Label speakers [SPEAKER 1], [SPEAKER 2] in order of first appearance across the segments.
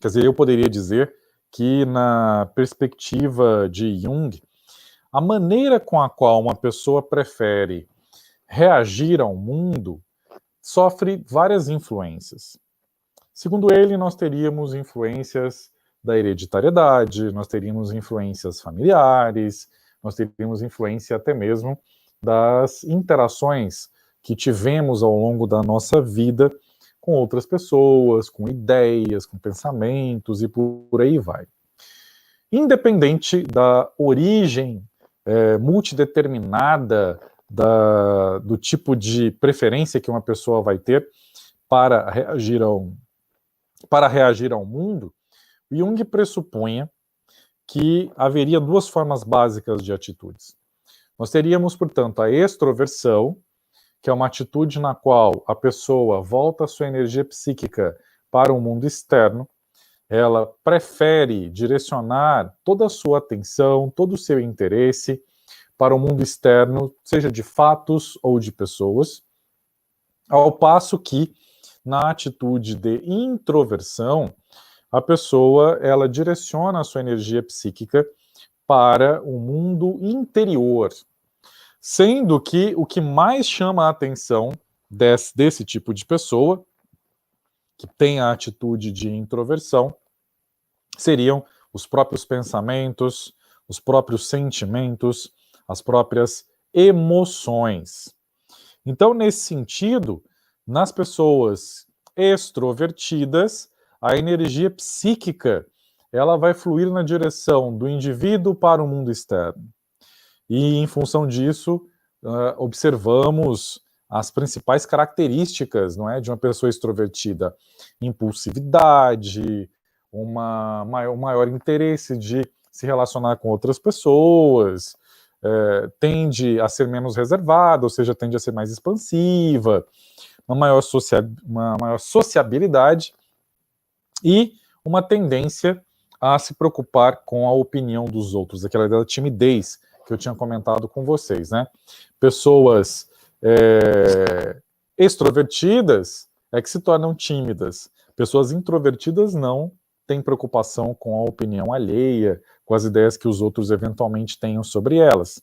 [SPEAKER 1] Quer dizer, eu poderia dizer que, na perspectiva de Jung, a maneira com a qual uma pessoa prefere reagir ao mundo sofre várias influências. Segundo ele, nós teríamos influências da hereditariedade, nós teríamos influências familiares, nós teríamos influência até mesmo das interações que tivemos ao longo da nossa vida com outras pessoas, com ideias, com pensamentos e por aí vai. Independente da origem multideterminada do tipo de preferência que uma pessoa vai ter para reagir ao mundo, Jung pressupunha que haveria duas formas básicas de atitudes. Nós teríamos, portanto, a extroversão, que é uma atitude na qual a pessoa volta a sua energia psíquica para o mundo externo, ela prefere direcionar toda a sua atenção, todo o seu interesse para o mundo externo, seja de fatos ou de pessoas, ao passo que, na atitude de introversão, a pessoa ela direciona a sua energia psíquica para o mundo interior, sendo que o que mais chama a atenção desse tipo de pessoa, que tem a atitude de introversão, seriam os próprios pensamentos, os próprios sentimentos, as próprias emoções. Então, nesse sentido, nas pessoas extrovertidas, a energia psíquica ela vai fluir na direção do indivíduo para o mundo externo. E, em função disso, observamos as principais características, não é, de uma pessoa extrovertida: impulsividade, um maior interesse de se relacionar com outras pessoas, tende a ser menos reservada, ou seja, tende a ser mais expansiva, uma maior sociabilidade e uma tendência a se preocupar com a opinião dos outros, aquela da timidez que eu tinha comentado com vocês, né? Pessoas extrovertidas é que se tornam tímidas. Pessoas introvertidas não têm preocupação com a opinião alheia, com as ideias que os outros eventualmente tenham sobre elas.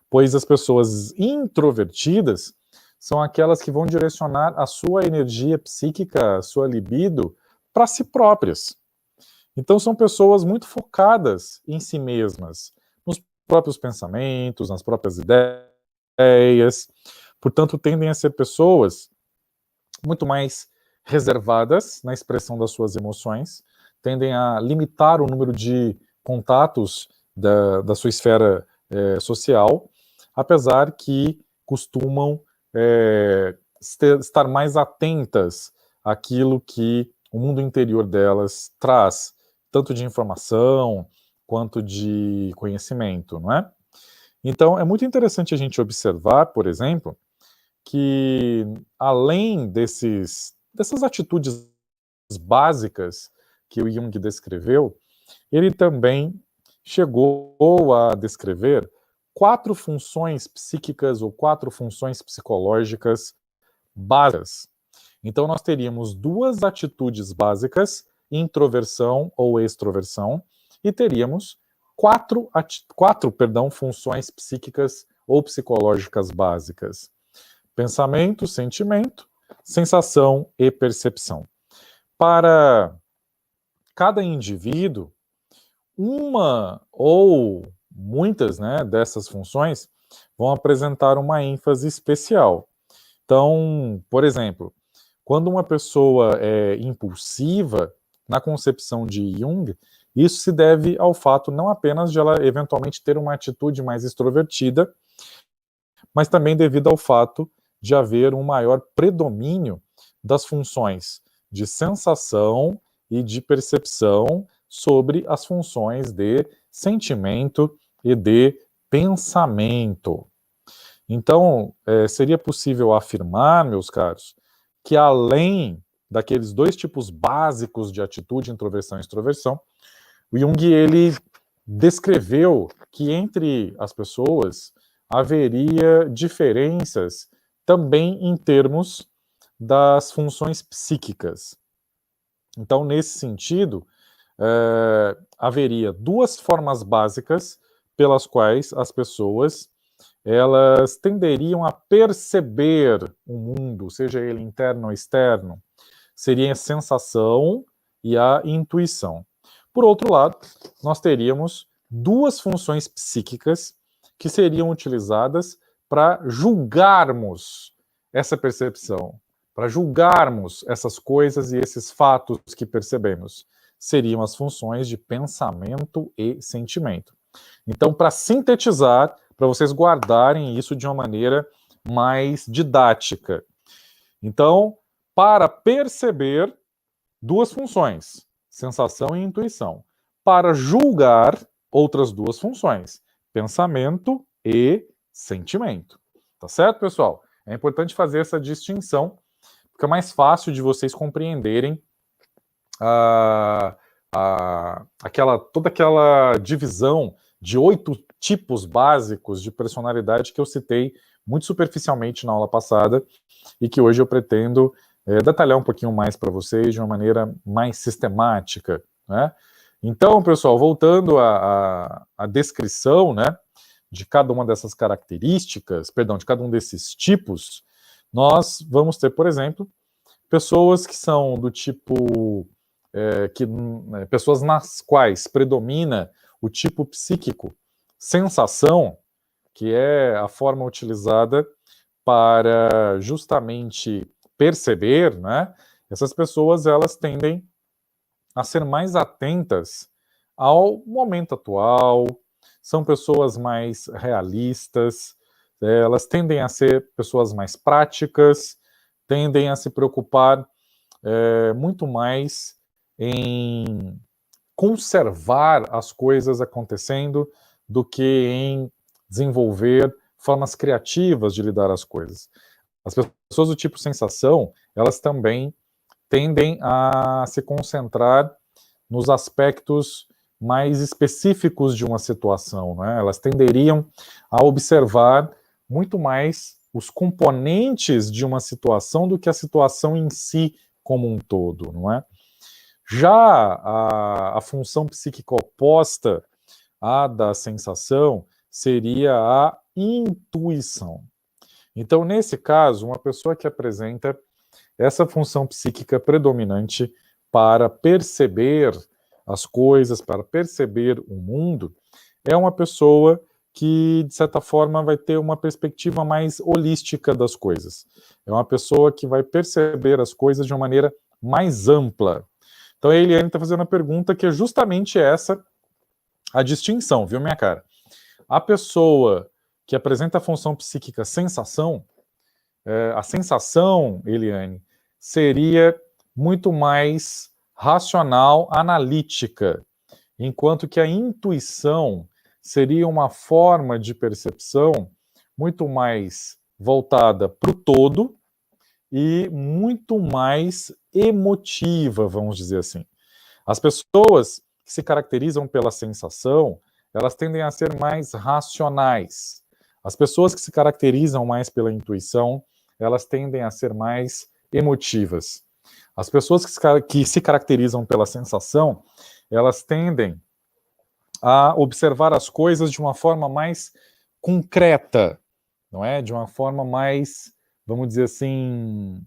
[SPEAKER 1] Pois as pessoas introvertidas são aquelas que vão direcionar a sua energia psíquica, a sua libido, para si próprias. Então são pessoas muito focadas em si mesmas, nos próprios pensamentos, nas próprias ideias. Portanto, tendem a ser pessoas muito mais reservadas na expressão das suas emoções, tendem a limitar o número de contatos da sua esfera social, apesar que costumam estar mais atentas àquilo que o mundo interior delas traz, tanto de informação quanto de conhecimento, não é? Então, é muito interessante a gente observar, por exemplo, que além dessas atitudes básicas que o Jung descreveu, ele também chegou a descrever 4 funções psíquicas ou 4 funções psicológicas básicas. Então, nós teríamos 2 atitudes básicas, introversão ou extroversão, e teríamos 4 funções psíquicas ou psicológicas básicas: pensamento, sentimento, sensação e percepção. Para cada indivíduo, uma ou muitas, né, dessas funções vão apresentar uma ênfase especial. Então, por exemplo, quando uma pessoa é impulsiva, na concepção de Jung, isso se deve ao fato não apenas de ela eventualmente ter uma atitude mais extrovertida, mas também devido ao fato de haver um maior predomínio das funções de sensação e de percepção sobre as funções de sentimento e de pensamento. Então, seria possível afirmar, meus caros, que além daqueles 2 tipos básicos de atitude, introversão e extroversão, o Jung ele descreveu que entre as pessoas haveria diferenças também em termos das funções psíquicas. Então, nesse sentido, haveria duas formas básicas pelas quais as pessoas elas tenderiam a perceber o mundo, seja ele interno ou externo, seria a sensação e a intuição. Por outro lado, nós teríamos duas funções psíquicas que seriam utilizadas para julgarmos essa percepção, para julgarmos essas coisas e esses fatos que percebemos. Seriam as funções de pensamento e sentimento. Então, para sintetizar, para vocês guardarem isso de uma maneira mais didática. Então, para perceber, duas funções, sensação e intuição. Para julgar, outras duas funções, pensamento e sentimento. Tá certo, pessoal? É importante fazer essa distinção, porque é mais fácil de vocês compreenderem toda aquela divisão de 8 tipos básicos de personalidade que eu citei muito superficialmente na aula passada e que hoje eu pretendo detalhar um pouquinho mais para vocês de uma maneira mais sistemática, né? Então, pessoal, voltando à descrição, né, de cada uma dessas características, perdão, de cada um desses tipos, nós vamos ter, por exemplo, pessoas que são do tipo pessoas nas quais predomina o tipo psíquico sensação, que é a forma utilizada para justamente perceber, né? Essas pessoas elas tendem a ser mais atentas ao momento atual, são pessoas mais realistas, elas tendem a ser pessoas mais práticas, tendem a se preocupar muito mais em conservar as coisas acontecendo do que em desenvolver formas criativas de lidar as coisas. As pessoas do tipo sensação, elas também tendem a se concentrar nos aspectos mais específicos de uma situação, né? Elas tenderiam a observar muito mais os componentes de uma situação do que a situação em si como um todo, não é? Já a função psíquica oposta à da sensação seria a intuição. Então, nesse caso, uma pessoa que apresenta essa função psíquica predominante para perceber as coisas, para perceber o mundo, é uma pessoa que, de certa forma, vai ter uma perspectiva mais holística das coisas. É uma pessoa que vai perceber as coisas de uma maneira mais ampla. Então, a Eliane está fazendo a pergunta que é justamente essa a distinção, viu, minha cara? A pessoa que apresenta a função psíquica sensação, a sensação, Eliane, seria muito mais racional, analítica, enquanto que a intuição seria uma forma de percepção muito mais voltada para o todo e muito mais emotiva, vamos dizer assim. As pessoas que se caracterizam pela sensação, elas tendem a ser mais racionais. As pessoas que se caracterizam mais pela intuição, elas tendem a ser mais emotivas. As pessoas que se caracterizam pela sensação, elas tendem a observar as coisas de uma forma mais concreta, não é? De uma forma mais, vamos dizer assim,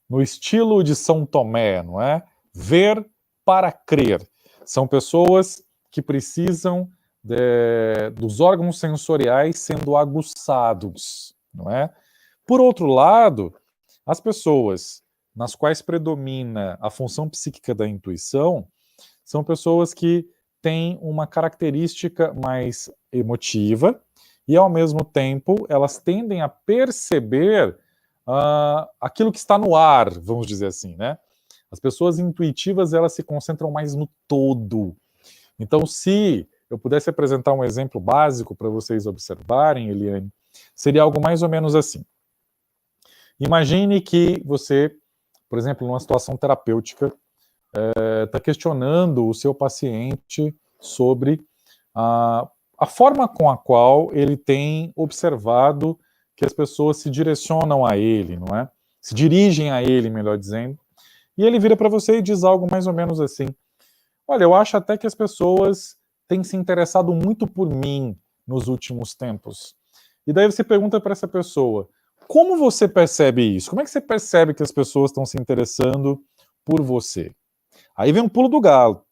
[SPEAKER 1] no estilo de São Tomé, não é? Ver para crer. São pessoas que precisam dos órgãos sensoriais sendo aguçados, não é? Por outro lado, as pessoas nas quais predomina a função psíquica da intuição são pessoas que têm uma característica mais emotiva e, ao mesmo tempo, elas tendem a perceber aquilo que está no ar, vamos dizer assim, né? As pessoas intuitivas, elas se concentram mais no todo. Então, se eu pudesse apresentar um exemplo básico para vocês observarem, Eliane, seria algo mais ou menos assim. Imagine que você, por exemplo, numa situação terapêutica, está questionando o seu paciente sobre a forma com a qual ele tem observado que as pessoas se direcionam a ele, não é? Se dirigem a ele, melhor dizendo, E ele vira para você e diz algo mais ou menos assim: olha, eu acho até que as pessoas têm se interessado muito por mim nos últimos tempos. E daí você pergunta para essa pessoa: como você percebe isso? Como é que você percebe que as pessoas estão se interessando por você? Aí vem o pulo do galo,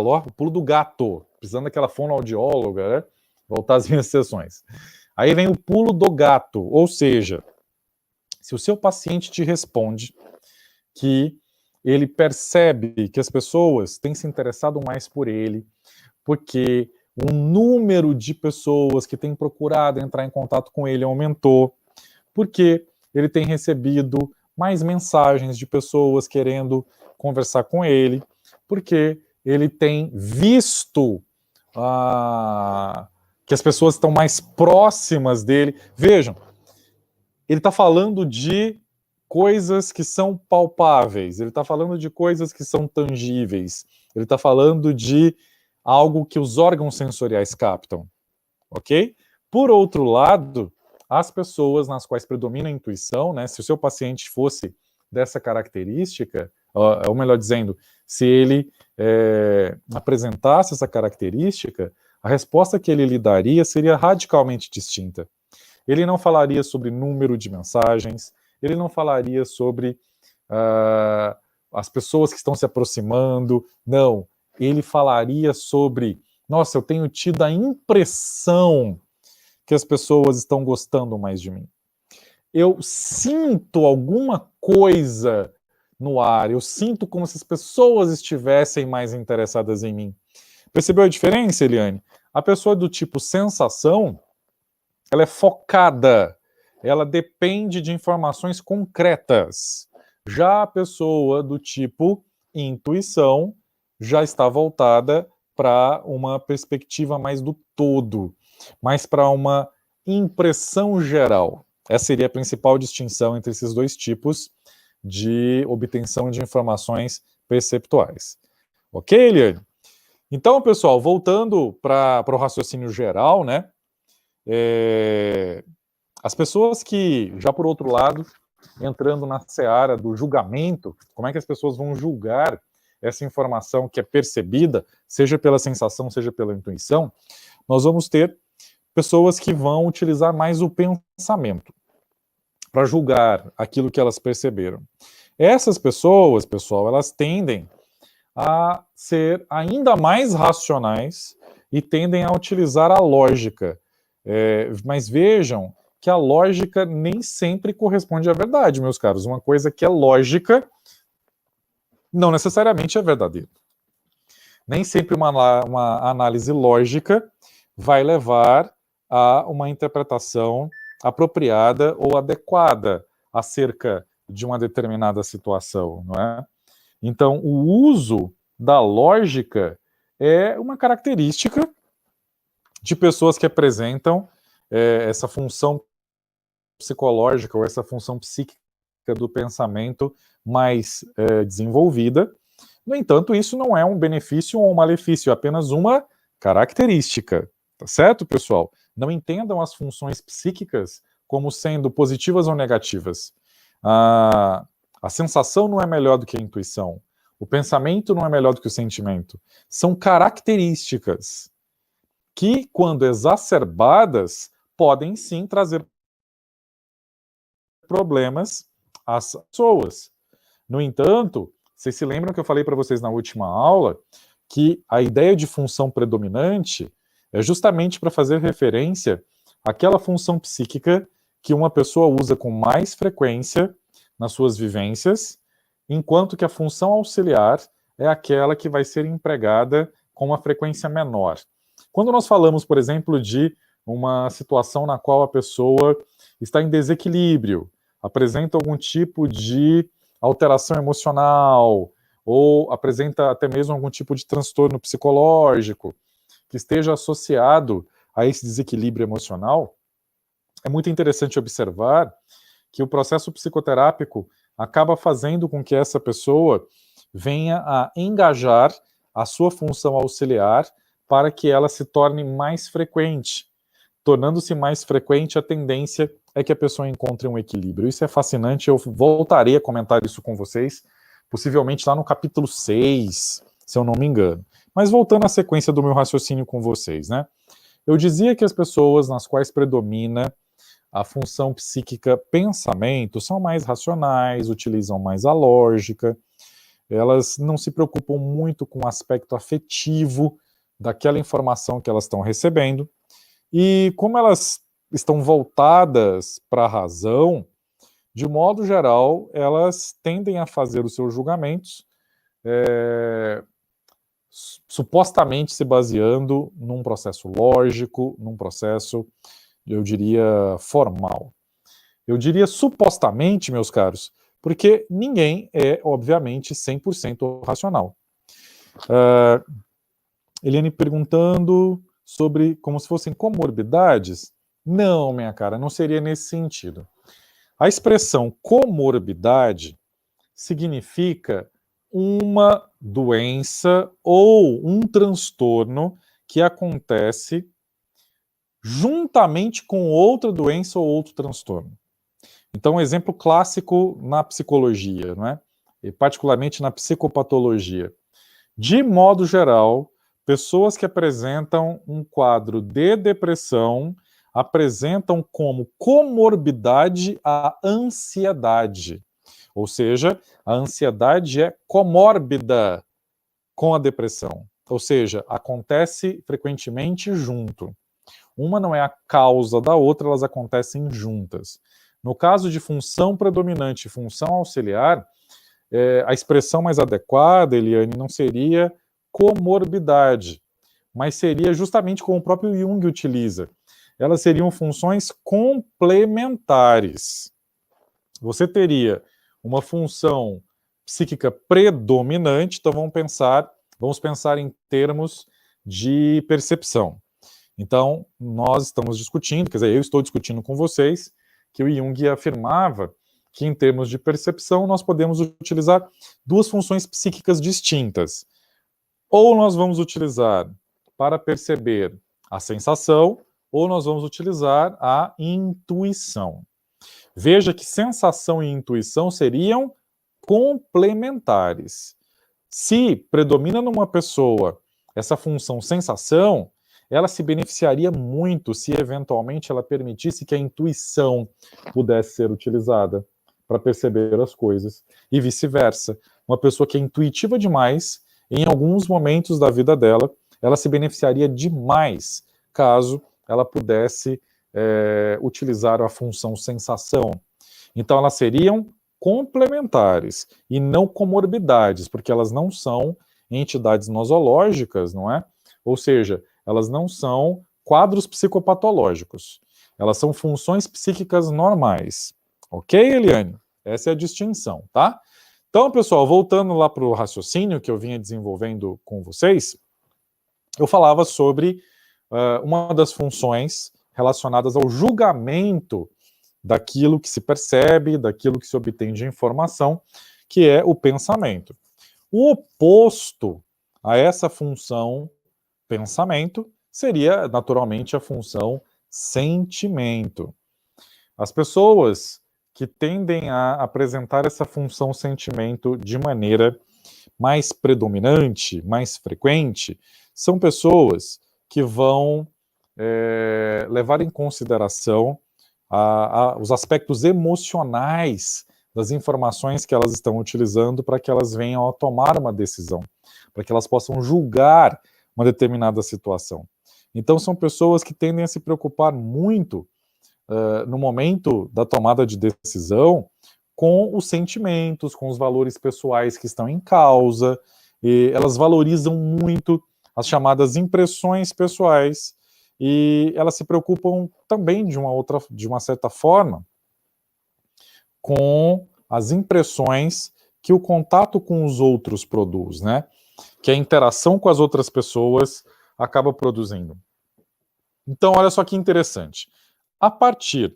[SPEAKER 1] ó, o pulo do gato, precisando daquela fonoaudióloga, né? Voltar às minhas sessões. Aí vem o pulo do gato, ou seja, se o seu paciente te responde que ele percebe que as pessoas têm se interessado mais por ele, porque o número de pessoas que têm procurado entrar em contato com ele aumentou, porque ele tem recebido mais mensagens de pessoas querendo conversar com ele, porque ele tem visto que as pessoas estão mais próximas dele. Vejam, ele está falando de coisas que são palpáveis, ele está falando de coisas que são tangíveis, ele está falando de algo que os órgãos sensoriais captam, ok? Por outro lado, as pessoas nas quais predomina a intuição, né, se o seu paciente fosse dessa característica, ou melhor dizendo, se ele apresentasse essa característica, a resposta que ele lhe daria seria radicalmente distinta. Ele não falaria sobre número de mensagens, ele não falaria sobre as pessoas que estão se aproximando, não. Ele falaria sobre, nossa, eu tenho tido a impressão que as pessoas estão gostando mais de mim. Eu sinto alguma coisa no ar, eu sinto como se as pessoas estivessem mais interessadas em mim. Percebeu a diferença, Eliane? A pessoa do tipo sensação, ela é focada, ela depende de informações concretas. Já a pessoa do tipo intuição já está voltada para uma perspectiva mais do todo, mais para uma impressão geral. Essa seria a principal distinção entre esses dois tipos de obtenção de informações perceptuais. Ok, Eliane? Então, pessoal, voltando para o raciocínio geral, né? As pessoas que, já por outro lado, entrando na seara do julgamento, como é que as pessoas vão julgar essa informação que é percebida, seja pela sensação, seja pela intuição, nós vamos ter pessoas que vão utilizar mais o pensamento para julgar aquilo que elas perceberam. Essas pessoas, pessoal, elas tendem a ser ainda mais racionais e tendem a utilizar a lógica. Mas vejam que a lógica nem sempre corresponde à verdade, meus caros. Uma coisa que é lógica não necessariamente é verdadeira. Nem sempre uma análise lógica vai levar a uma interpretação apropriada ou adequada acerca de uma determinada situação, não é? Então, o uso da lógica é uma característica de pessoas que apresentam essa função psicológica ou essa função psíquica do pensamento mais desenvolvida. No entanto, isso não é um benefício ou um malefício, é apenas uma característica. Tá certo, pessoal? Não entendam as funções psíquicas como sendo positivas ou negativas. A sensação não é melhor do que a intuição. O pensamento não é melhor do que o sentimento. São características que, quando exacerbadas, podem sim trazer problemas às pessoas. No entanto, vocês se lembram que eu falei para vocês na última aula que a ideia de função predominante é justamente para fazer referência àquela função psíquica que uma pessoa usa com mais frequência nas suas vivências, enquanto que a função auxiliar é aquela que vai ser empregada com uma frequência menor. Quando nós falamos, por exemplo, de uma situação na qual a pessoa está em desequilíbrio, apresenta algum tipo de alteração emocional, ou apresenta até mesmo algum tipo de transtorno psicológico que esteja associado a esse desequilíbrio emocional, é muito interessante observar que o processo psicoterápico acaba fazendo com que essa pessoa venha a engajar a sua função auxiliar para que ela se torne mais frequente. Tornando-se mais frequente, a tendência é que a pessoa encontre um equilíbrio. Isso é fascinante, eu voltarei a comentar isso com vocês, possivelmente lá no capítulo 6, se eu não me engano. Mas voltando à sequência do meu raciocínio com vocês, né? Eu dizia que as pessoas nas quais predomina a função psíquica pensamento são mais racionais, utilizam mais a lógica, elas não se preocupam muito com o aspecto afetivo daquela informação que elas estão recebendo, e como elas estão voltadas para a razão, de modo geral, elas tendem a fazer os seus julgamentos supostamente se baseando num processo lógico, num processo, eu diria, formal. Eu diria supostamente, meus caros, porque ninguém é, obviamente, 100% racional. Eliane perguntando sobre como se fossem comorbidades. Não, minha cara, não seria nesse sentido. A expressão comorbidade significa uma doença ou um transtorno que acontece juntamente com outra doença ou outro transtorno. Então, um exemplo clássico na psicologia, não é? E particularmente na psicopatologia. De modo geral, pessoas que apresentam um quadro de depressão apresentam como comorbidade a ansiedade. Ou seja, a ansiedade é comórbida com a depressão. Ou seja, acontece frequentemente junto. Uma não é a causa da outra, elas acontecem juntas. No caso de função predominante e função auxiliar, a expressão mais adequada, Eliane, não seria comorbidade, mas seria justamente como o próprio Jung utiliza. Elas seriam funções complementares. Você teria uma função psíquica predominante, então vamos pensar em termos de percepção. Então, nós estamos discutindo, quer dizer, eu estou discutindo com vocês, que o Jung afirmava que em termos de percepção nós podemos utilizar duas funções psíquicas distintas. Ou nós vamos utilizar para perceber a sensação, ou nós vamos utilizar a intuição. Veja que sensação e intuição seriam complementares. Se predomina numa pessoa essa função sensação, ela se beneficiaria muito se eventualmente ela permitisse que a intuição pudesse ser utilizada para perceber as coisas, e vice-versa. Uma pessoa que é intuitiva demais, em alguns momentos da vida dela, ela se beneficiaria demais caso ela pudesse utilizar a função sensação. Então, elas seriam complementares e não comorbidades, porque elas não são entidades nosológicas, não é? Ou seja, elas não são quadros psicopatológicos. Elas são funções psíquicas normais. Ok, Eliane? Essa é a distinção, tá? Então, pessoal, voltando lá para o raciocínio que eu vinha desenvolvendo com vocês, eu falava sobre uma das funções relacionadas ao julgamento daquilo que se percebe, daquilo que se obtém de informação, que é o pensamento. O oposto a essa função pensamento seria, naturalmente, a função sentimento. As pessoas que tendem a apresentar essa função sentimento de maneira mais predominante, mais frequente, são pessoas que vão levar em consideração os aspectos emocionais das informações que elas estão utilizando para que elas venham a tomar uma decisão, para que elas possam julgar uma determinada situação. Então, são pessoas que tendem a se preocupar muito no momento da tomada de decisão com os sentimentos, com os valores pessoais que estão em causa, e elas valorizam muito as chamadas impressões pessoais, e elas se preocupam também de uma certa forma com as impressões que o contato com os outros produz, né? Que a interação com as outras pessoas acaba produzindo. Então, olha só que interessante. A partir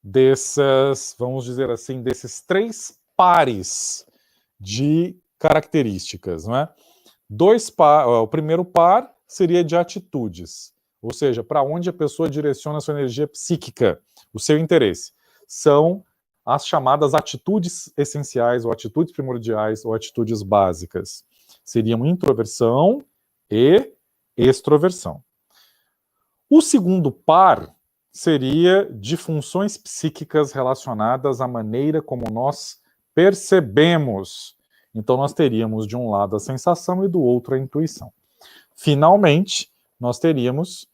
[SPEAKER 1] dessas, vamos dizer assim, desses três pares de características, não é? O primeiro par seria de atitudes, ou seja, para onde a pessoa direciona a sua energia psíquica, o seu interesse. São as chamadas atitudes essenciais, ou atitudes primordiais, ou atitudes básicas. Seriam introversão e extroversão. O segundo par seria de funções psíquicas relacionadas à maneira como nós percebemos. Então, nós teríamos de um lado a sensação e do outro a intuição. Finalmente, nós teríamos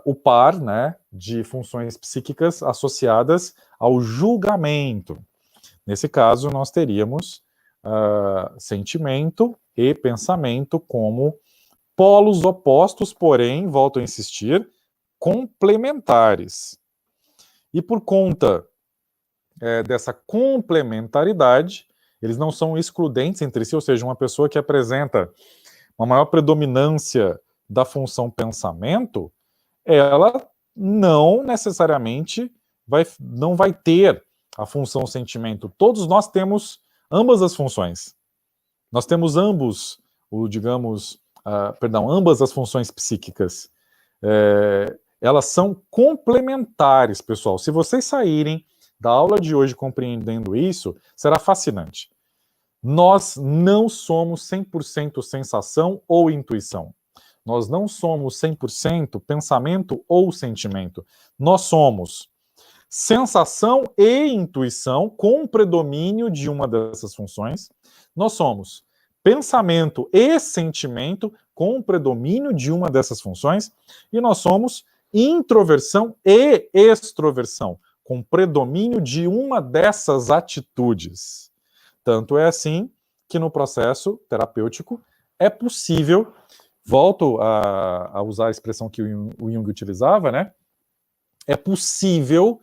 [SPEAKER 1] o par, né, de funções psíquicas associadas ao julgamento. Nesse caso, nós teríamos sentimento e pensamento como polos opostos, porém, volto a insistir, complementares. E por conta dessa complementaridade, eles não são excludentes entre si, ou seja, uma pessoa que apresenta uma maior predominância da função pensamento, ela não necessariamente não vai ter a função sentimento. Todos nós temos ambas as funções. Nós temos ambas as funções psíquicas. Elas são complementares, pessoal. Se vocês saírem da aula de hoje compreendendo isso, será fascinante. Nós não somos 100% sensação ou intuição. Nós não somos 100% pensamento ou sentimento. Nós somos sensação e intuição com predomínio de uma dessas funções. Nós somos pensamento e sentimento com predomínio de uma dessas funções. E nós somos introversão e extroversão com predomínio de uma dessas atitudes. Tanto é assim que no processo terapêutico é possível, volto a usar a expressão que o Jung utilizava, né? É possível,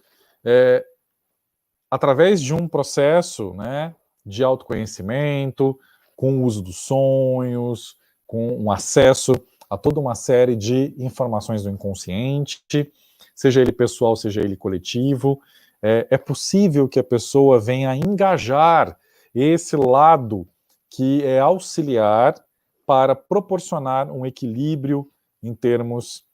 [SPEAKER 1] através de um processo, né, de autoconhecimento, com o uso dos sonhos, com um acesso a toda uma série de informações do inconsciente, seja ele pessoal, seja ele coletivo, é possível que a pessoa venha a engajar esse lado que é auxiliar para proporcionar um equilíbrio em termos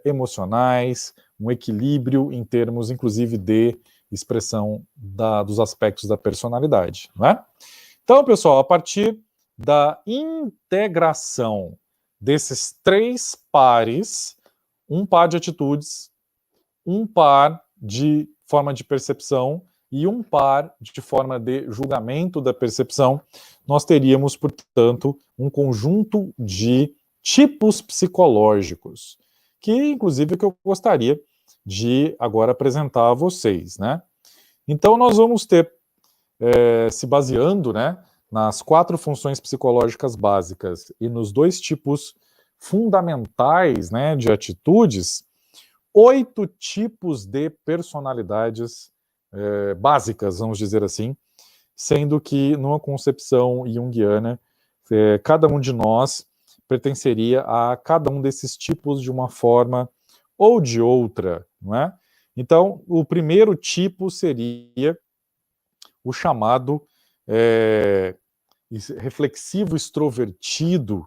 [SPEAKER 1] emocionais, um equilíbrio em termos, inclusive, de expressão dos aspectos da personalidade, não é? Então, pessoal, a partir da integração desses três pares, um par de atitudes, um par de forma de percepção e um par de forma de julgamento da percepção, nós teríamos, portanto, um conjunto de tipos psicológicos, que, inclusive, é o que eu gostaria de agora apresentar a vocês, né? Então, nós vamos ter, se baseando, né, nas 4 funções psicológicas básicas e nos 2 tipos fundamentais, né, de atitudes, 8 tipos de personalidades básicas, vamos dizer assim, sendo que, numa concepção junguiana, cada um de nós pertenceria a cada um desses tipos de uma forma ou de outra, não é? Então, o primeiro tipo seria o chamado reflexivo extrovertido,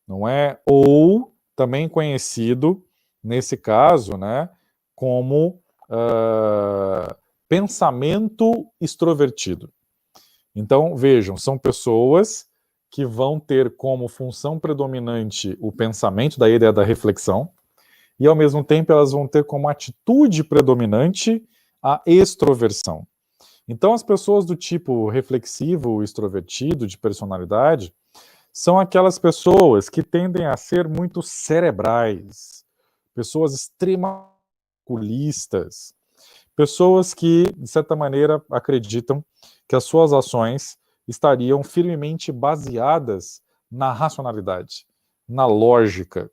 [SPEAKER 1] não é? Ou também conhecido, nesse caso, né, como pensamento extrovertido. Então, vejam, são pessoas que vão ter como função predominante o pensamento, da ideia da reflexão, e ao mesmo tempo elas vão ter como atitude predominante a extroversão. Então, as pessoas do tipo reflexivo, extrovertido, de personalidade, são aquelas pessoas que tendem a ser muito cerebrais, pessoas extremamente calculistas, pessoas que, de certa maneira, acreditam que as suas ações estariam firmemente baseadas na racionalidade, na lógica.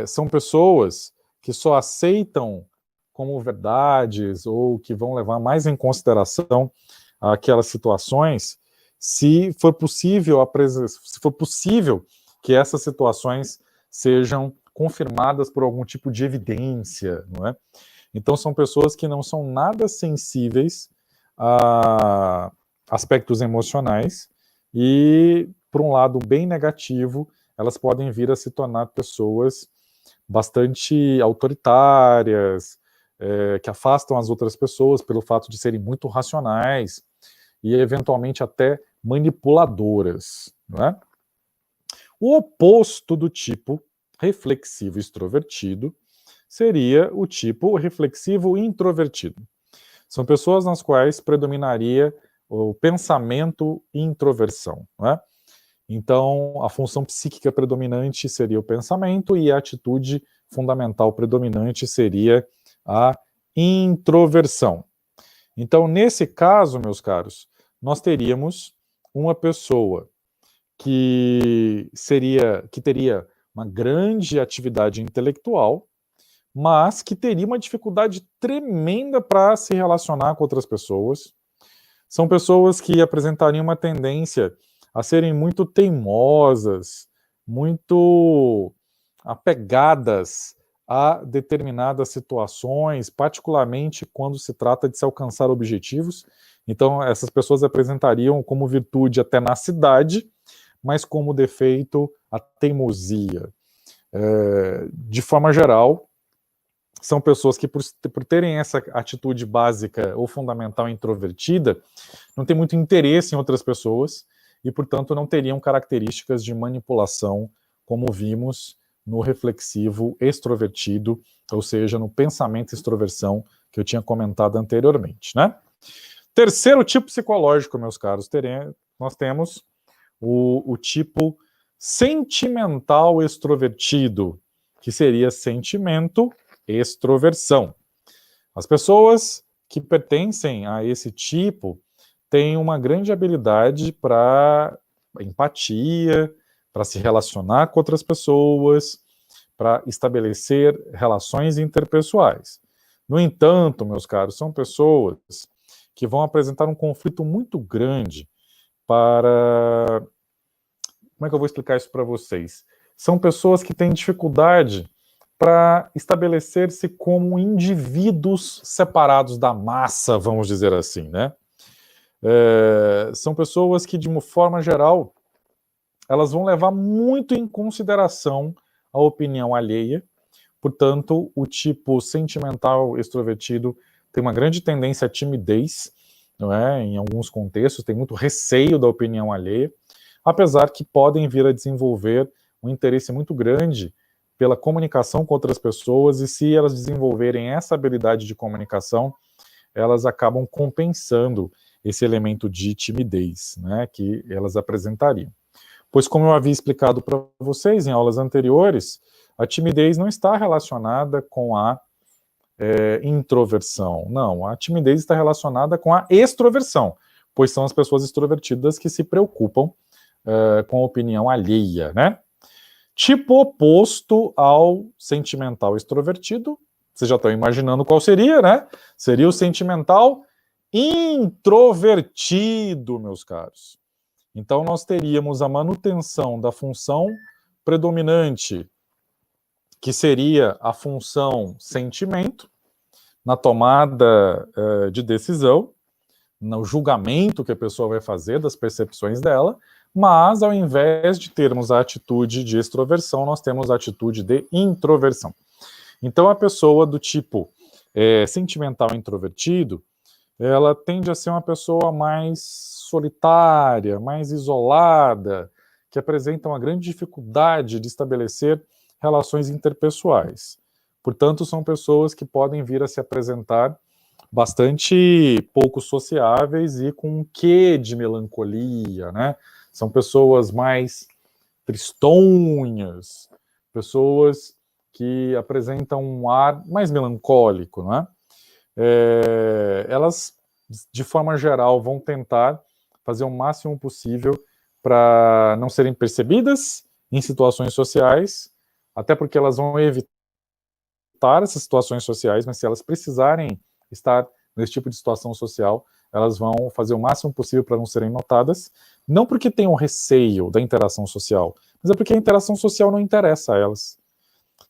[SPEAKER 1] São pessoas que só aceitam como verdades ou que vão levar mais em consideração aquelas situações se for possível que essas situações sejam confirmadas por algum tipo de evidência, não é? Então são pessoas que não são nada sensíveis a aspectos emocionais e, por um lado bem negativo, elas podem vir a se tornar pessoas bastante autoritárias, que afastam as outras pessoas pelo fato de serem muito racionais e eventualmente até manipuladoras, não é? O oposto do tipo reflexivo extrovertido seria o tipo reflexivo introvertido. São pessoas nas quais predominaria o pensamento e introversão, não é? Então, a função psíquica predominante seria o pensamento e a atitude fundamental predominante seria a introversão. Então, nesse caso, meus caros, nós teríamos uma pessoa que teria uma grande atividade intelectual, mas que teria uma dificuldade tremenda para se relacionar com outras pessoas. São pessoas que apresentariam uma tendência a serem muito teimosas, muito apegadas a determinadas situações, particularmente quando se trata de se alcançar objetivos. Então, essas pessoas apresentariam como virtude a tenacidade, mas como defeito a teimosia. De forma geral, são pessoas que, por terem essa atitude básica ou fundamental introvertida, não têm muito interesse em outras pessoas e, portanto, não teriam características de manipulação, como vimos no reflexivo extrovertido, ou seja, no pensamento extroversão que eu tinha comentado anteriormente, né? Terceiro tipo psicológico, meus caros, nós temos o tipo sentimental extrovertido, que seria sentimento extroversão. As pessoas que pertencem a esse tipo têm uma grande habilidade para empatia, para se relacionar com outras pessoas, para estabelecer relações interpessoais. No entanto, meus caros, são pessoas que vão apresentar um conflito muito grande para... Como é que eu vou explicar isso para vocês? São pessoas que têm dificuldade para estabelecer-se como indivíduos separados da massa, vamos dizer assim, né? São pessoas que, de uma forma geral, elas vão levar muito em consideração a opinião alheia. Portanto, o tipo sentimental extrovertido tem uma grande tendência à timidez, não é? Em alguns contextos, tem muito receio da opinião alheia, apesar que podem vir a desenvolver um interesse muito grande pela comunicação com outras pessoas, e se elas desenvolverem essa habilidade de comunicação, elas acabam compensando esse elemento de timidez, né, que elas apresentariam. Pois, como eu havia explicado para vocês em aulas anteriores, a timidez não está relacionada com a introversão. Não, a timidez está relacionada com a extroversão, pois são as pessoas extrovertidas que se preocupam com a opinião alheia, né? Tipo oposto ao sentimental extrovertido, vocês já estão imaginando qual seria, né? Seria o sentimental introvertido, meus caros. Então, nós teríamos a manutenção da função predominante, que seria a função sentimento, na tomada de decisão, no julgamento que a pessoa vai fazer das percepções dela, mas ao invés de termos a atitude de extroversão, nós temos a atitude de introversão. Então, a pessoa do tipo sentimental introvertido, ela tende a ser uma pessoa mais solitária, mais isolada, que apresenta uma grande dificuldade de estabelecer relações interpessoais. Portanto, são pessoas que podem vir a se apresentar bastante pouco sociáveis e com um quê de melancolia, né? São pessoas mais tristonhas, pessoas que apresentam um ar mais melancólico, não é? Elas, de forma geral, vão tentar fazer o máximo possível para não serem percebidas em situações sociais, até porque elas vão evitar essas situações sociais, mas se elas precisarem estar nesse tipo de situação social, elas vão fazer o máximo possível para não serem notadas, não porque tenham receio da interação social, mas é porque a interação social não interessa a elas.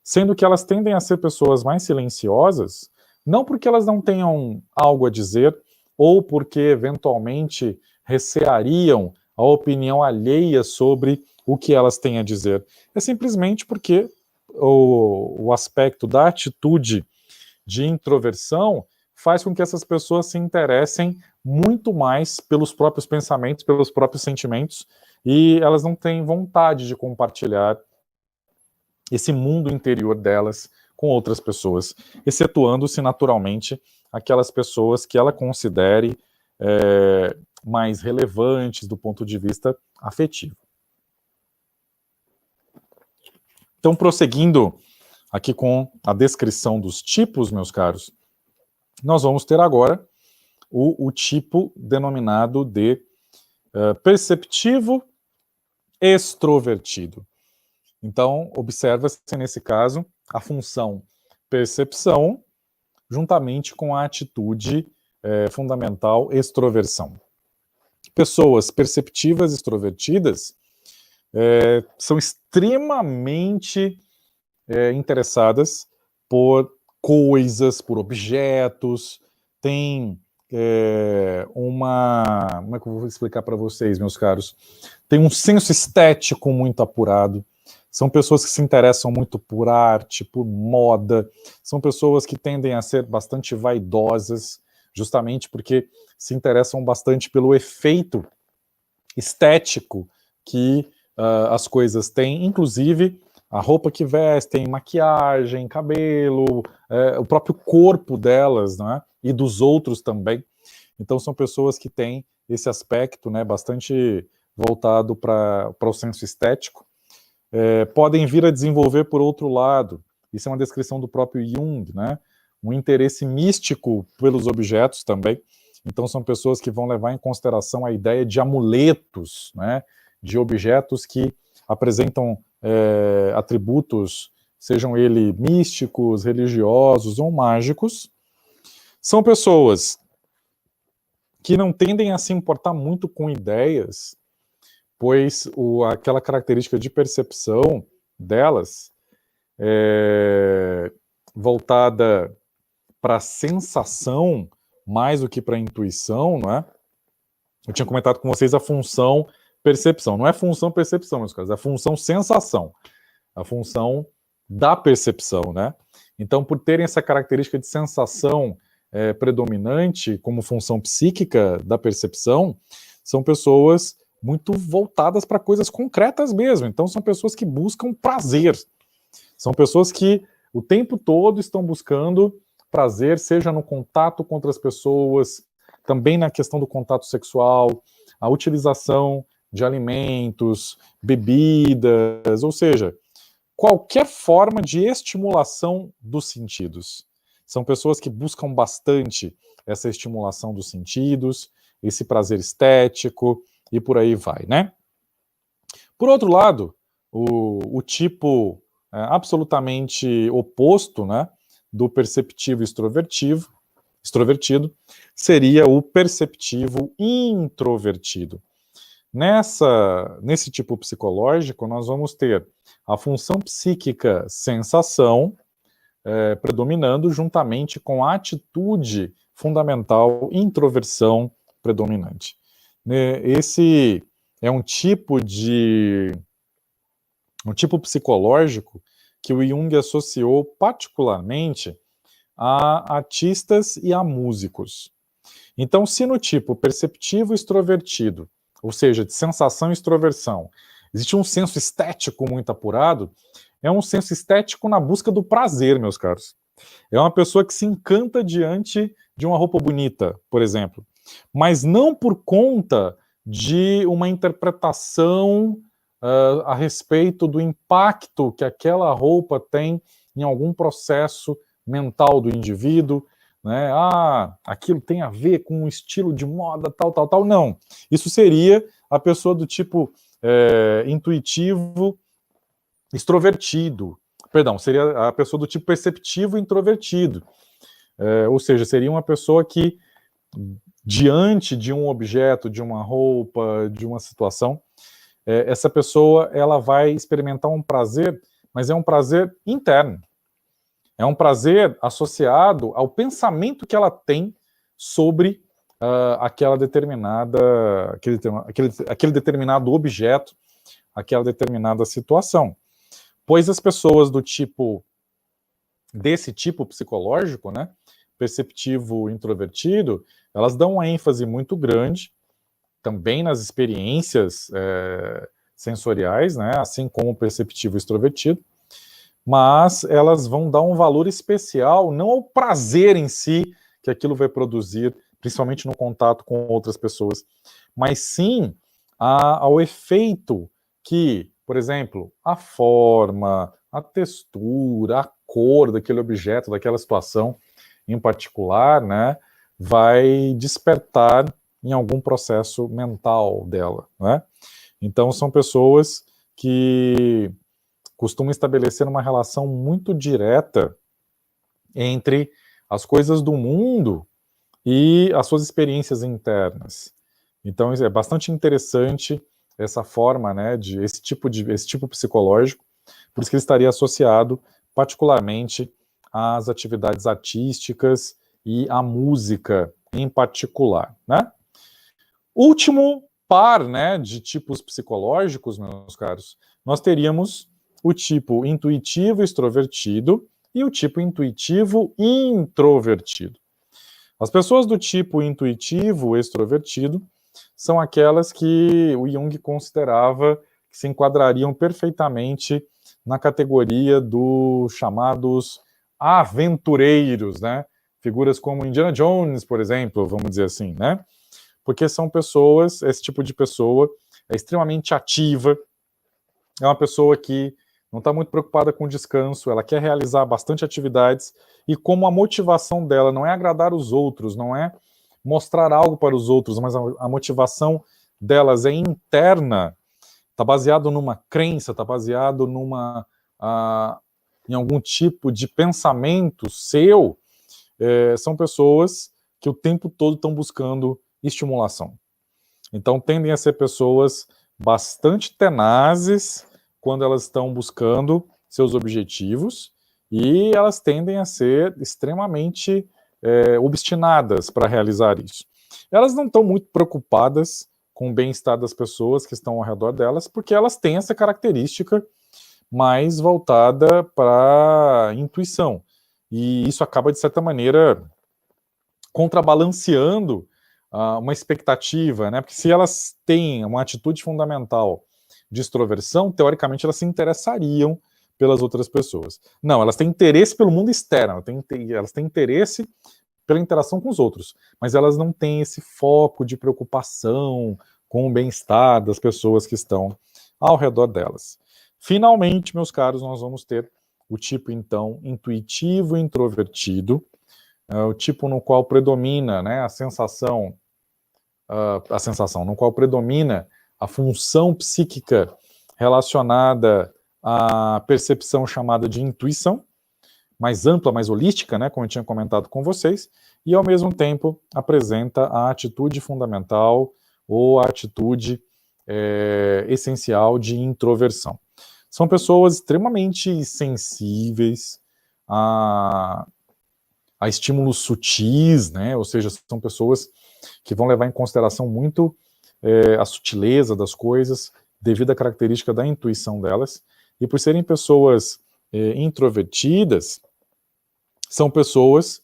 [SPEAKER 1] Sendo que elas tendem a ser pessoas mais silenciosas, não porque elas não tenham algo a dizer, ou porque eventualmente receariam a opinião alheia sobre o que elas têm a dizer. É simplesmente porque o aspecto da atitude de introversão faz com que essas pessoas se interessem muito mais pelos próprios pensamentos, pelos próprios sentimentos, e elas não têm vontade de compartilhar esse mundo interior delas com outras pessoas, excetuando-se naturalmente aquelas pessoas que ela considere mais relevantes do ponto de vista afetivo. Então, prosseguindo aqui com a descrição dos tipos, meus caros, nós vamos ter agora o tipo denominado de perceptivo extrovertido. Então, observa-se nesse caso a função percepção juntamente com a atitude fundamental extroversão. Pessoas perceptivas extrovertidas são extremamente interessadas por coisas, por objetos, tem como é que eu vou explicar para vocês, meus caros? Tem um senso estético muito apurado, são pessoas que se interessam muito por arte, por moda, são pessoas que tendem a ser bastante vaidosas, justamente porque se interessam bastante pelo efeito estético que as coisas têm, inclusive a roupa que vestem, maquiagem, cabelo, o próprio corpo delas, né, e dos outros também. Então são pessoas que têm esse aspecto, né, bastante voltado para o senso estético. Podem vir a desenvolver por outro lado, isso é uma descrição do próprio Jung, né, um interesse místico pelos objetos também. Então são pessoas que vão levar em consideração a ideia de amuletos, né, de objetos que apresentam atributos, sejam eles místicos, religiosos ou mágicos. São pessoas que não tendem a se importar muito com ideias, pois aquela característica de percepção delas voltada para a sensação mais do que para a intuição, não é? Eu tinha comentado com vocês a função percepção. Não é função percepção, meus caros, é a função sensação. A função da percepção, né? Então, por terem essa característica de sensação predominante como função psíquica da percepção, são pessoas muito voltadas para coisas concretas mesmo. Então, são pessoas que buscam prazer. São pessoas que o tempo todo estão buscando prazer, seja no contato com outras pessoas, também na questão do contato sexual, a utilização de alimentos, bebidas, ou seja, qualquer forma de estimulação dos sentidos. São pessoas que buscam bastante essa estimulação dos sentidos, esse prazer estético, e por aí vai, né? Por outro lado, o tipo absolutamente oposto, né, do perceptivo extrovertido seria o perceptivo introvertido. Nesse tipo psicológico, nós vamos ter a função psíquica sensação predominando juntamente com a atitude fundamental introversão predominante. Esse é um tipo psicológico que o Jung associou particularmente a artistas e a músicos. Então, se no tipo perceptivo extrovertido, ou seja, de sensação e extroversão, existe um senso estético muito apurado, é um senso estético na busca do prazer, meus caros. É uma pessoa que se encanta diante de uma roupa bonita, por exemplo, mas não por conta de uma interpretação a respeito do impacto que aquela roupa tem em algum processo mental do indivíduo, né? Aquilo tem a ver com um estilo de moda, tal. Não. Isso seria a pessoa do tipo intuitivo extrovertido. Perdão, seria a pessoa do tipo perceptivo introvertido. Ou seja, seria uma pessoa que, diante de um objeto, de uma roupa, de uma situação, essa pessoa ela vai experimentar um prazer, mas é um prazer interno. É um prazer associado ao pensamento que ela tem sobre aquele determinado objeto, aquela determinada situação. Pois as pessoas do tipo desse tipo psicológico, né, perceptivo introvertido, elas dão uma ênfase muito grande também nas experiências sensoriais, né, assim como o perceptivo extrovertido, mas elas vão dar um valor especial não ao prazer em si que aquilo vai produzir, principalmente no contato com outras pessoas, mas sim ao efeito que, por exemplo, a forma, a textura, a cor daquele objeto, daquela situação em particular, né, vai despertar em algum processo mental dela, né? Então são pessoas que costumam estabelecer uma relação muito direta entre as coisas do mundo e as suas experiências internas. Então é bastante interessante essa forma, né, de esse tipo psicológico, por isso que ele estaria associado particularmente às atividades artísticas e à música em particular, né? Último par, né, de tipos psicológicos, meus caros, nós teríamos o tipo intuitivo extrovertido e o tipo intuitivo introvertido. As pessoas do tipo intuitivo extrovertido são aquelas que o Jung considerava que se enquadrariam perfeitamente na categoria dos chamados aventureiros, né? Figuras como Indiana Jones, por exemplo, vamos dizer assim, né? Porque são pessoas, esse tipo de pessoa é extremamente ativa, é uma pessoa que não está muito preocupada com o descanso, ela quer realizar bastante atividades, e como a motivação dela não é agradar os outros, não é mostrar algo para os outros, mas a motivação delas é interna, está baseado numa crença, está baseado em algum tipo de pensamento seu, são pessoas que o tempo todo estão buscando estimulação. Então tendem a ser pessoas bastante tenazes quando elas estão buscando seus objetivos, e elas tendem a ser extremamente obstinadas para realizar isso. Elas não estão muito preocupadas com o bem-estar das pessoas que estão ao redor delas, porque elas têm essa característica mais voltada para a intuição. E isso acaba, de certa maneira, contrabalanceando uma expectativa, né? Porque se elas têm uma atitude fundamental de extroversão, teoricamente elas se interessariam pelas outras pessoas. Não, elas têm interesse pelo mundo externo, elas têm interesse pela interação com os outros, mas elas não têm esse foco de preocupação com o bem-estar das pessoas que estão ao redor delas. Finalmente, meus caros, nós vamos ter o tipo, então, intuitivo e introvertido, o tipo no qual predomina, né, a sensação, no qual predomina a função psíquica relacionada à percepção chamada de intuição, mais ampla, mais holística, né, como eu tinha comentado com vocês, e ao mesmo tempo apresenta a atitude fundamental ou a atitude essencial de introversão. São pessoas extremamente sensíveis a estímulos sutis, né? Ou seja, são pessoas que vão levar em consideração muito a sutileza das coisas, devido à característica da intuição delas, e por serem pessoas introvertidas, são pessoas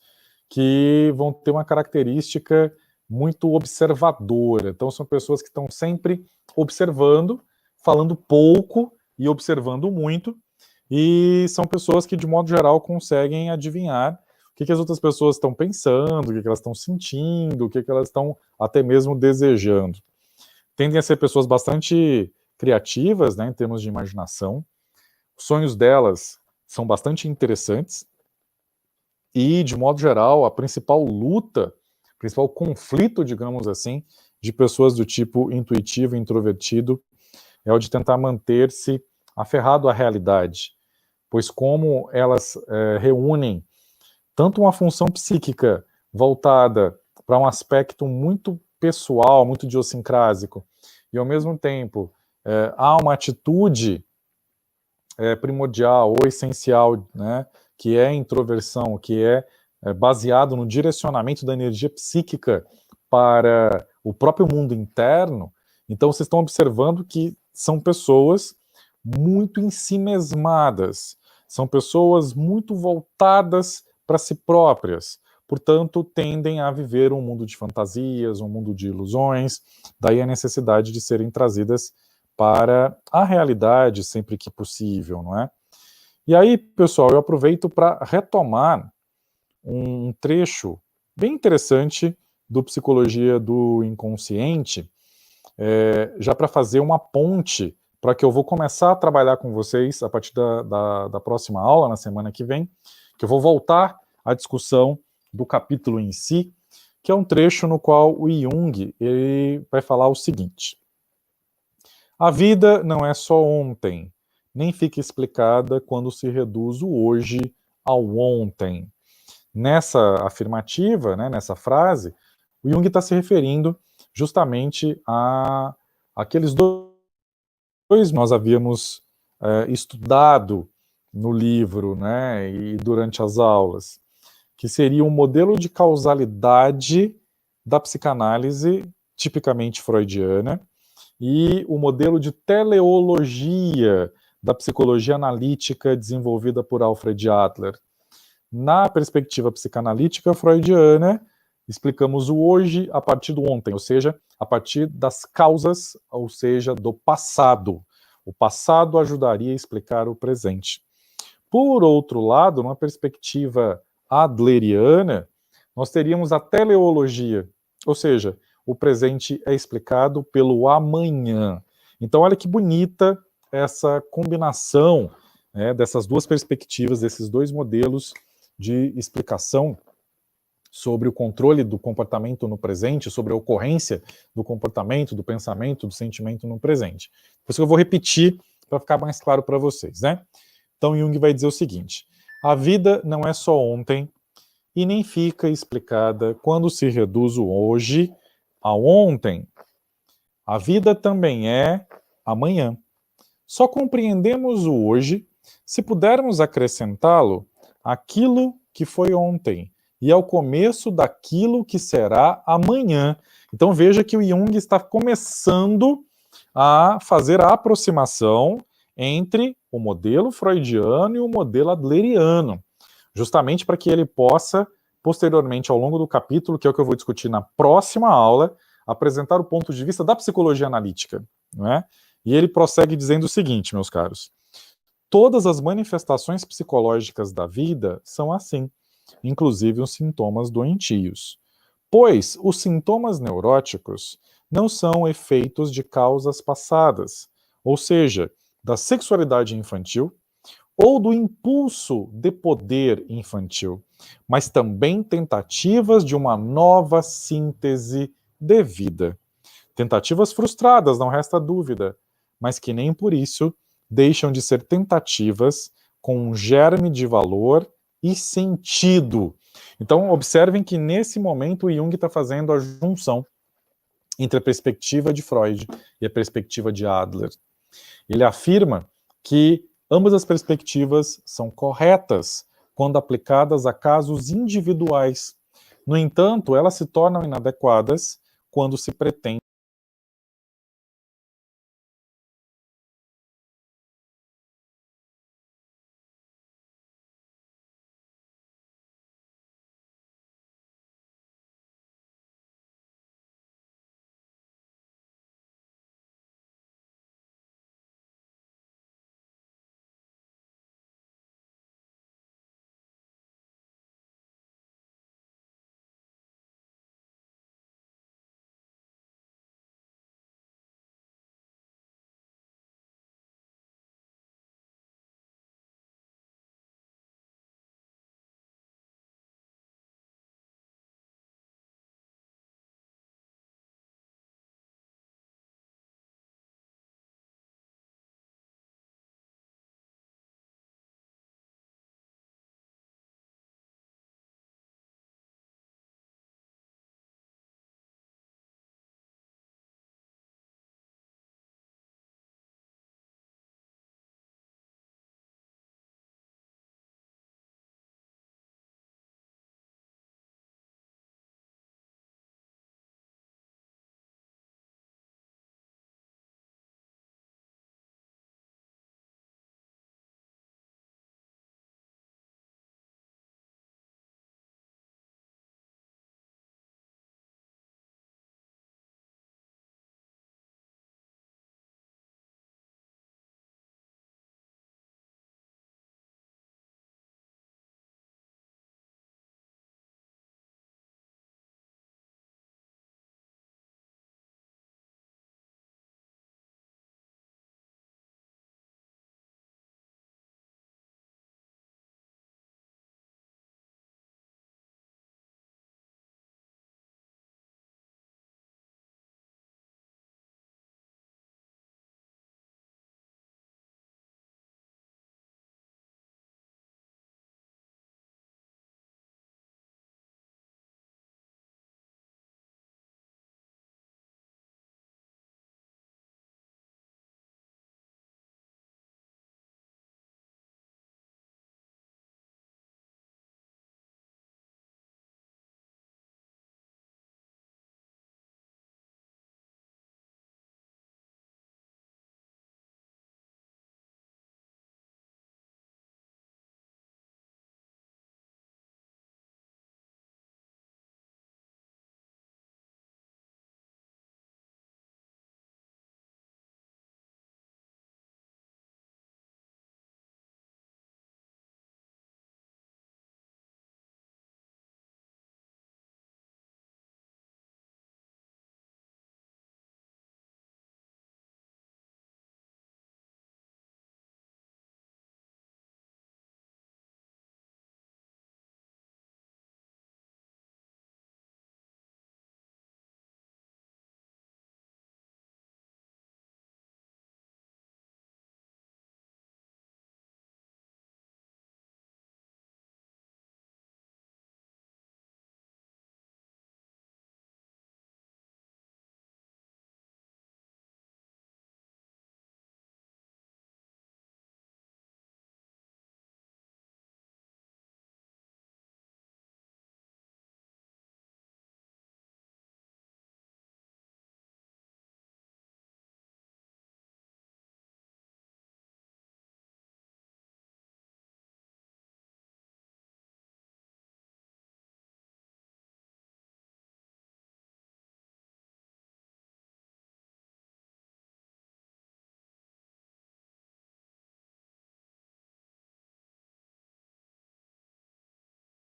[SPEAKER 1] que vão ter uma característica muito observadora. Então são pessoas que estão sempre observando, falando pouco e observando muito, e são pessoas que, de modo geral, conseguem adivinhar o que as outras pessoas estão pensando, o que elas estão sentindo, o que elas estão até mesmo desejando. Tendem a ser pessoas bastante criativas, né, em termos de imaginação. Os sonhos delas são bastante interessantes e, de modo geral, a principal luta, o principal conflito, digamos assim, de pessoas do tipo intuitivo e introvertido é o de tentar manter-se aferrado à realidade, pois como elas reúnem tanto uma função psíquica voltada para um aspecto muito pessoal, muito idiosincrásico, e ao mesmo tempo há uma atitude primordial ou essencial, né, que é a introversão, que é baseado no direcionamento da energia psíquica para o próprio mundo interno. Então vocês estão observando que são pessoas muito ensimesmadas, são pessoas muito voltadas para si próprias, portanto, tendem a viver um mundo de fantasias, um mundo de ilusões, daí a necessidade de serem trazidas para a realidade sempre que possível, não é? E aí, pessoal, eu aproveito para retomar um trecho bem interessante do Psicologia do Inconsciente, já para fazer uma ponte para que eu vou começar a trabalhar com vocês a partir da próxima aula, na semana que vem, que eu vou voltar à discussão do capítulo em si, que é um trecho no qual o Jung ele vai falar o seguinte: a vida não é só ontem, nem fica explicada quando se reduz o hoje ao ontem. Nessa afirmativa, né, nessa frase, o Jung está se referindo justamente a aqueles dois que nós havíamos estudado no livro, né, e durante as aulas, que seria um modelo de causalidade da psicanálise tipicamente freudiana e o modelo de teleologia da psicologia analítica desenvolvida por Alfred Adler. Na perspectiva psicanalítica freudiana, explicamos o hoje a partir do ontem, ou seja, a partir das causas, ou seja, do passado. O passado ajudaria a explicar o presente. Por outro lado, numa perspectiva adleriana, nós teríamos a teleologia, ou seja, o presente é explicado pelo amanhã. Então, olha que bonita essa combinação, né, dessas duas perspectivas, desses dois modelos de explicação sobre o controle do comportamento no presente, sobre a ocorrência do comportamento, do pensamento, do sentimento no presente. Por isso que eu vou repetir para ficar mais claro para vocês, né? Então Jung vai dizer o seguinte: a vida não é só ontem e nem fica explicada quando se reduz o hoje ao ontem. A vida também é amanhã. Só compreendemos o hoje se pudermos acrescentá-lo àquilo que foi ontem e ao começo daquilo que será amanhã. Então veja que o Jung está começando a fazer a aproximação entre o modelo freudiano e o modelo adleriano, justamente para que ele possa, posteriormente, ao longo do capítulo, que é o que eu vou discutir na próxima aula, apresentar o ponto de vista da psicologia analítica, não é? E ele prossegue dizendo o seguinte, meus caros: todas as manifestações psicológicas da vida são assim, inclusive os sintomas doentios. Pois os sintomas neuróticos não são efeitos de causas passadas, ou seja, da sexualidade infantil ou do impulso de poder infantil, mas também tentativas de uma nova síntese de vida. Tentativas frustradas, não resta dúvida, mas que nem por isso deixam de ser tentativas com um germe de valor e sentido. Então, observem que nesse momento o Jung está fazendo a junção entre a perspectiva de Freud e a perspectiva de Adler. Ele afirma que ambas as perspectivas são corretas quando aplicadas a casos individuais. No entanto, elas se tornam inadequadas quando se pretende